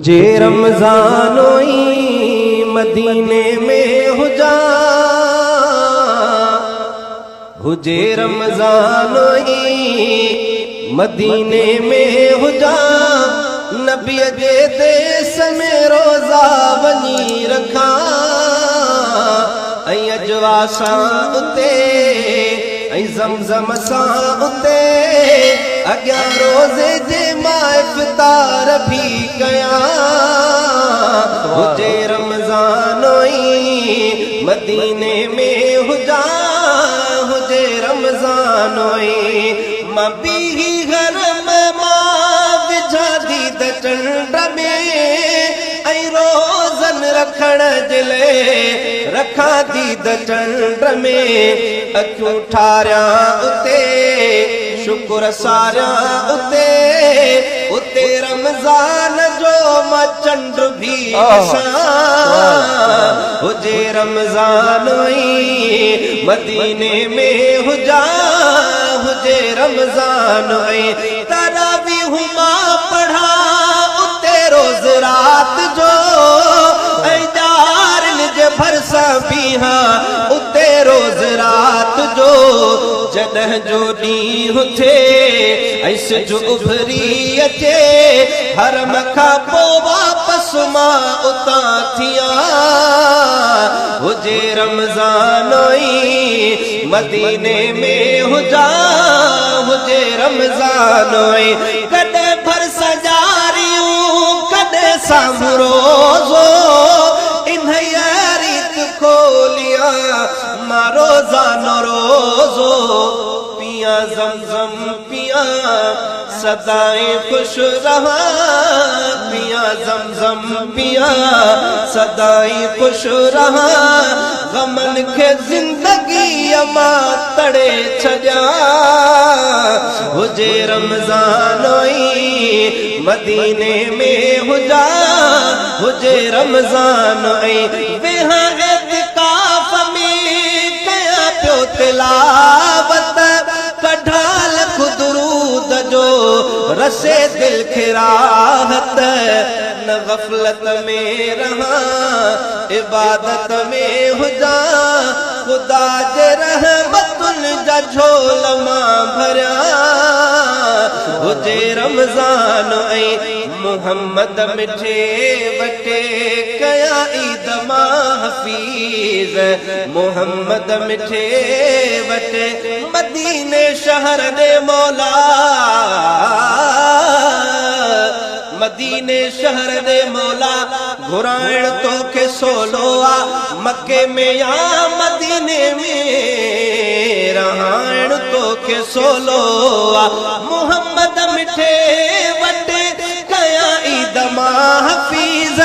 हुजे रमज़ानोई मदीने में हुजा, हुजे रमज़ानोई मदीने में हुजा, नबी जे देस में रोज़ा वनी रखा, ऐं अजवा सां उते ऐं ज़मज़म सां उते, अॻियां रोज़े जे मां इफ़्तार भी कयां। हुजे रमज़ानोई मदीने में हुजा, हुजे रमज़ानोई मां बीही घर में मां विझा दीद चंड में, ऐं रोज़न रखण जे लाइ रखा दीद चंड में, अखियूं ठारियां उते शुक्र सारिया उते, उते रमज़ान जो मां चंड भी ॾिसां। हुजे रमज़ानोई मदीने में हुजा, हुजे रमज़ानोई तरावीह मां पढ़ा उते रोज़ रात जो, ऐं ॼारनि जे भरसां बीहा उते रोज़ रात जो, जॾहिं जो ॾींहुं थिए ऐं सिजु उभरी अचे, हरम खां पोइ वापसि मां उतां थियां। हुजे रमज़ानोई मदीने में हुजा, हुजे रमज़ानोई कॾहिं भरसां ॼारियूं कॾहिं साम्हूं रोज़ो, इन्हीअ रीत खोलियां मां रोज़ानो रोज़ो, पिया ज़मज़म पिया सदाएं खुश रहा, पिया ज़मज़म पिया सदाएं खुश रहा, गमन खे ज़िंदगीअ मां तड़े छॾिया। हुजे रमज़ानोई मदीने में हुजा, हुजे रमज़ानोई वेहा एतिकाफ़ में कयां पियो तिलावत, कढा लख दुरूद जो रसे दिल खे राहत, न गफ़लत में रहा इबादत में हुजा, खुदा जे रहमतुनि जा झोल मां भरिया। हुजे रमज़ान ऐं मुहम्मद मिठे वटे कया ईद मां हफ़ीज़, मुहम्मद मिठे वटे मदीने शहर दे मौला, मदीने शहर दे मौला घुराइण तोखे सोलो आ, मके में या मदीने में रहाइण तोखे सोलो आ, मुहम्मद मिठे वटे कया ईद मां हफ़ीज़,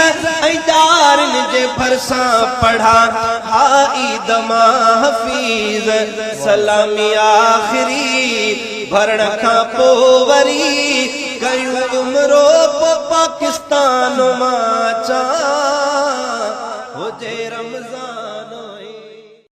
ऐं ॼारनि जे भरसां पढ़ा हा ईद मां हफ़ीज़। सलामी आख़िरी भरण खां पोइ वरी कयूं उमरो पाकिस्तान मां अचां। हुजे रमज़ान